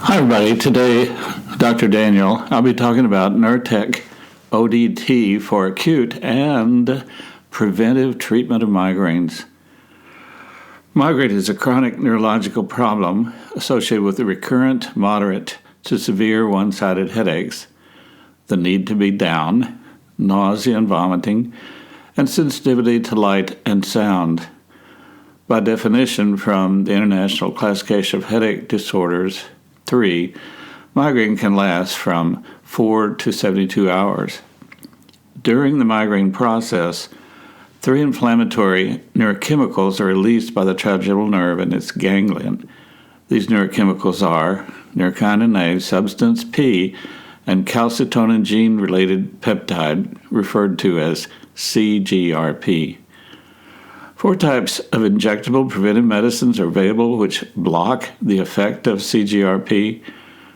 Hi, everybody. Today, Dr. Daniel, I'll be talking about Nurtec ODT for acute and preventive treatment of migraines. Migraine is a chronic neurological problem associated with the recurrent, moderate to severe one-sided headaches, the need to be down, nausea and vomiting, and sensitivity to light and sound. By definition, from the International Classification of Headache Disorders, 3, migraine can last from 4 to 72 hours. During the migraine process, 3 inflammatory neurochemicals are released by the trigeminal nerve and its ganglion. These neurochemicals are neurokinin A, substance P, and calcitonin gene-related peptide, referred to as CGRP. 4 types of injectable preventive medicines are available which block the effect of CGRP.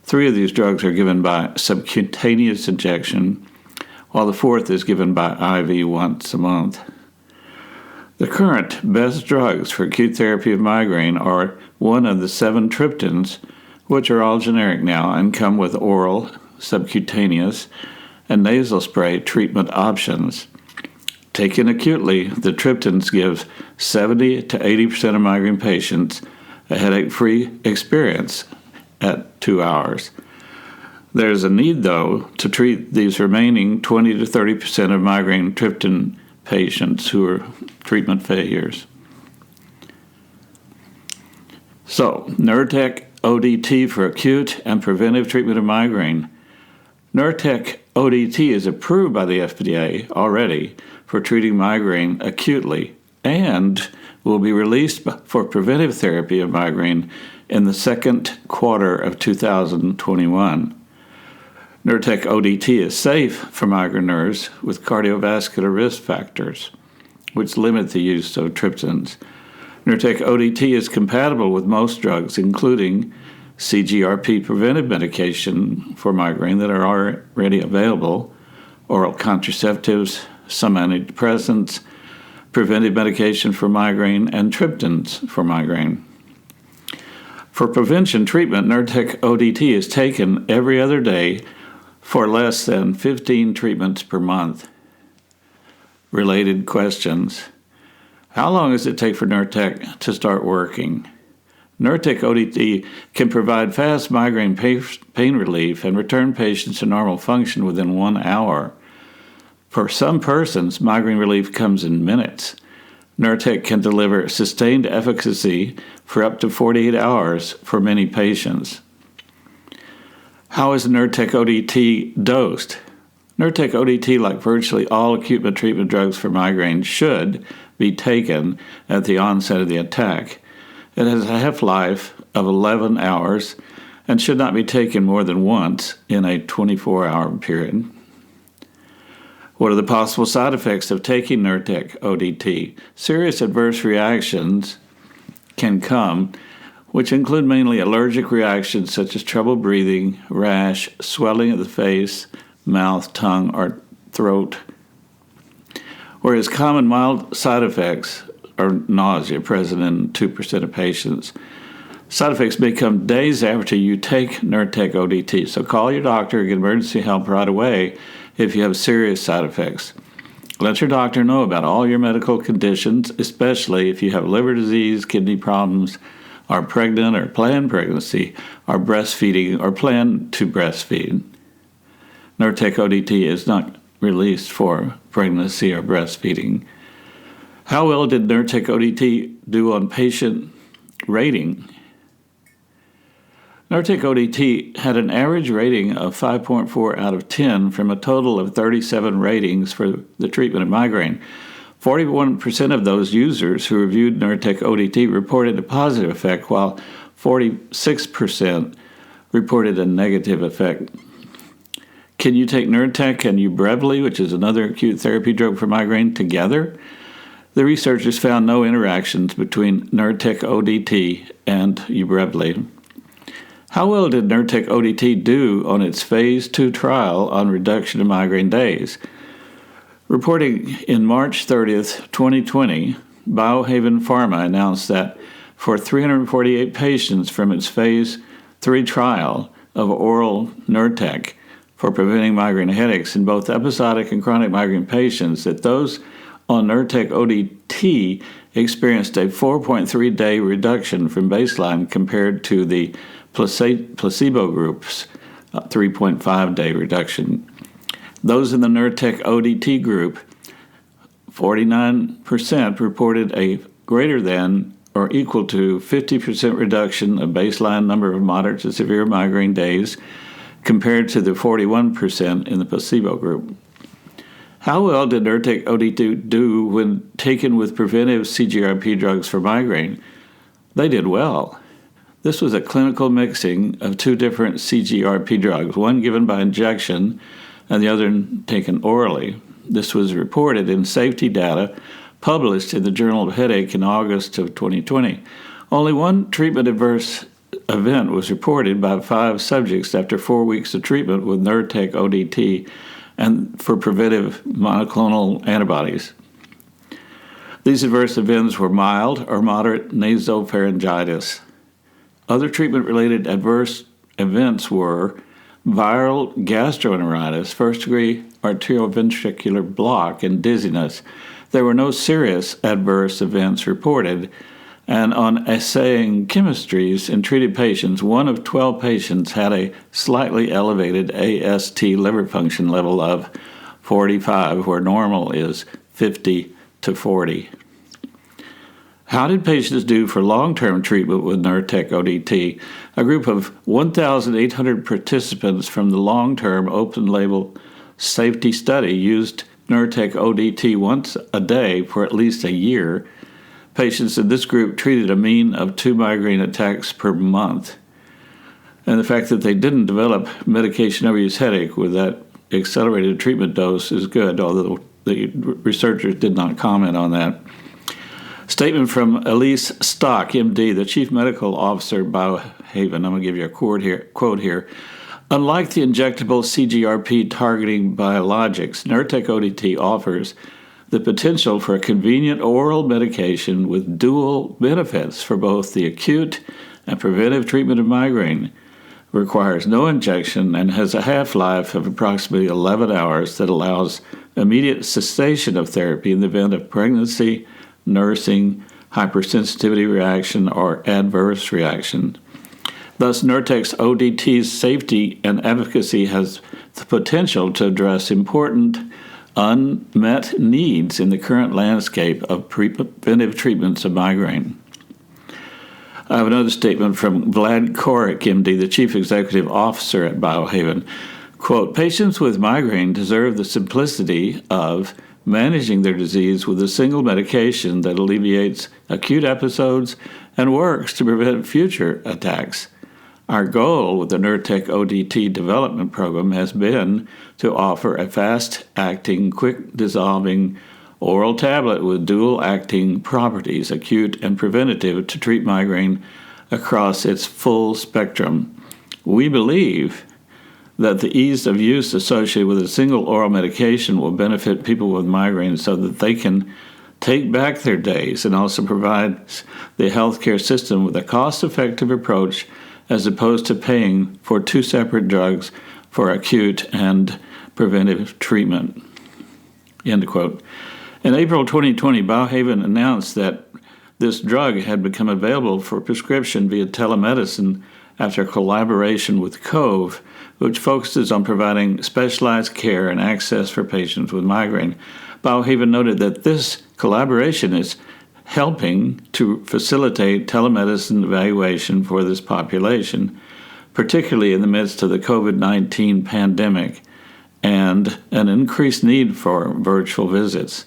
3 of these drugs are given by subcutaneous injection, while the 4th is given by IV once a month. The current best drugs for acute therapy of migraine are one of the 7 triptans, which are all generic now and come with oral, subcutaneous, and nasal spray treatment options. Taken acutely, the triptans give 70 to 80% of migraine patients a headache-free experience at 2 hours. There's a need, though, to treat these remaining 20 to 30% of migraine triptan patients who are treatment failures. So, Nurtec ODT for acute and preventive treatment of migraine. Nurtec ODT is approved by the FDA already for treating migraine acutely and will be released for preventive therapy of migraine in the second quarter of 2021. Nurtec ODT is safe for migraineurs with cardiovascular risk factors, which limit the use of triptans. Nurtec ODT is compatible with most drugs, including CGRP preventive medication for migraine that are already available, oral contraceptives, some antidepressants, preventive medication for migraine, and triptans for migraine. For prevention treatment, Nurtec ODT is taken every other day for less than 15 treatments per month. Related questions. How long does it take for Nurtec to start working? Nurtec ODT can provide fast migraine pain relief and return patients to normal function within 1 hour. For some persons, migraine relief comes in minutes. Nurtec can deliver sustained efficacy for up to 48 hours for many patients. How is Nurtec ODT dosed? Nurtec ODT, like virtually all acute treatment drugs for migraine, should be taken at the onset of the attack. It has a half-life of 11 hours and should not be taken more than once in a 24-hour period. What are the possible side effects of taking Nurtec ODT? Serious adverse reactions can come, which include mainly allergic reactions such as trouble breathing, rash, swelling of the face, mouth, tongue, or throat. Whereas common mild side effects are nausea, present in 2% of patients. Side effects may come days after you take Nurtec ODT, so call your doctor and get emergency help right away if you have serious side effects. Let your doctor know about all your medical conditions, especially if you have liver disease, kidney problems, are pregnant or planned pregnancy, are breastfeeding or plan to breastfeed. Nurtec ODT is not released for pregnancy or breastfeeding. How well did Nurtec ODT do on patient rating? Nurtec ODT had an average rating of 5.4 out of 10 from a total of 37 ratings for the treatment of migraine. 41% of those users who reviewed Nurtec ODT reported a positive effect, while 46% reported a negative effect. Can you take Nurtec and Ubrelvy, which is another acute therapy drug for migraine, together? The researchers found no interactions between Nurtec ODT and Ubrelvy. How well did Nurtec ODT do on its phase 2 trial on reduction of migraine days? Reporting in March 30th, 2020, Biohaven Pharma announced that for 348 patients from its phase III trial of oral Nurtec for preventing migraine headaches in both episodic and chronic migraine patients that those on Nurtec ODT experienced a 4.3-day reduction from baseline compared to the placebo group's 3.5-day reduction. Those in the Nurtec ODT group, 49% reported a greater than or equal to 50% reduction of baseline number of moderate to severe migraine days compared to the 41% in the placebo group. How well did Nurtec ODT do when taken with preventive CGRP drugs for migraine? They did well. This was a clinical mixing of two different CGRP drugs, one given by injection and the other taken orally. This was reported in safety data published in the Journal of Headache in August of 2020. Only one treatment adverse event was reported by 5 subjects after 4 weeks of treatment with Nurtec ODT and for preventive monoclonal antibodies. These adverse events were mild or moderate nasopharyngitis. Other treatment-related adverse events were viral gastroenteritis, first-degree arterioventricular block, and dizziness. There were no serious adverse events reported, and on assaying chemistries in treated patients, 1 of 12 patients had a slightly elevated AST liver function level of 45, where normal is 50 to 40. How did patients do for long-term treatment with Nurtec ODT? A group of 1,800 participants from the long-term open-label safety study used Nurtec ODT once a day for at least a year. Patients in this group treated a mean of 2 migraine attacks per month. And the fact that they didn't develop medication overuse headache with that accelerated treatment dose is good, although the researchers did not comment on that. Statement from Elise Stock, MD, the Chief Medical Officer at Biohaven. I'm going to give you a quote here. Unlike the injectable CGRP targeting biologics, Nurtec ODT offers the potential for a convenient oral medication with dual benefits for both the acute and preventive treatment of migraine. Requires no injection and has a half-life of approximately 11 hours that allows immediate cessation of therapy in the event of pregnancy, nursing, hypersensitivity reaction, or adverse reaction. Thus, Nurtec's ODT's safety and efficacy has the potential to address important unmet needs in the current landscape of preventive treatments of migraine. I have another statement from Vlad Korik, MD, the Chief Executive Officer at Biohaven. Quote, patients with migraine deserve the simplicity of managing their disease with a single medication that alleviates acute episodes and works to prevent future attacks. Our goal with the Nurtec ODT development program has been to offer a fast-acting, quick-dissolving oral tablet with dual-acting properties, acute and preventative, to treat migraine across its full spectrum. We believe that the ease of use associated with a single oral medication will benefit people with migraine so that they can take back their days and also provides the healthcare system with a cost-effective approach as opposed to paying for 2 separate drugs for acute and preventive treatment. End quote. In April 2020, Biohaven announced that this drug had become available for prescription via telemedicine after a collaboration with Cove, which focuses on providing specialized care and access for patients with migraine. Biohaven noted that this collaboration is helping to facilitate telemedicine evaluation for this population, particularly in the midst of the COVID-19 pandemic and an increased need for virtual visits.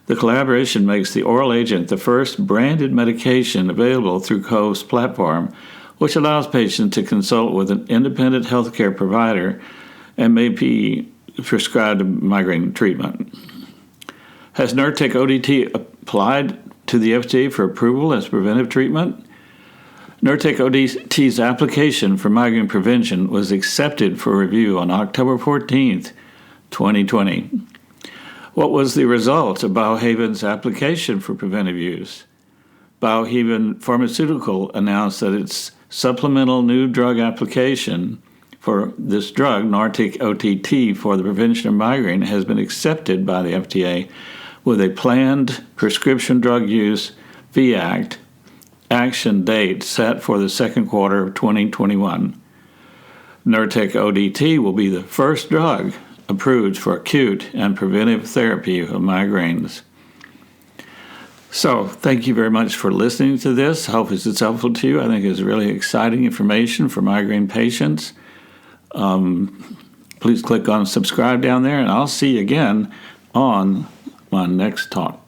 The collaboration makes the oral agent the first branded medication available through Cove's platform, which allows patients to consult with an independent healthcare provider and may be prescribed migraine treatment. Has Nurtec ODT applied to the FDA for approval as preventive treatment? Nurtec ODT's application for migraine prevention was accepted for review on October 14th, 2020. What was the result of Biohaven's application for preventive use? Biohaven Pharmaceutical announced that its supplemental new drug application for this drug, Nurtec ODT, for the prevention of migraine has been accepted by the FDA with a planned prescription drug use fee action date set for the second quarter of 2021. Nurtec ODT will be the first drug approved for acute and preventive therapy of migraines. So, thank you very much for listening to this. I hope it's helpful to you. I think it's really exciting information for migraine patients. Please click on subscribe down there, and I'll see you again on my next talk.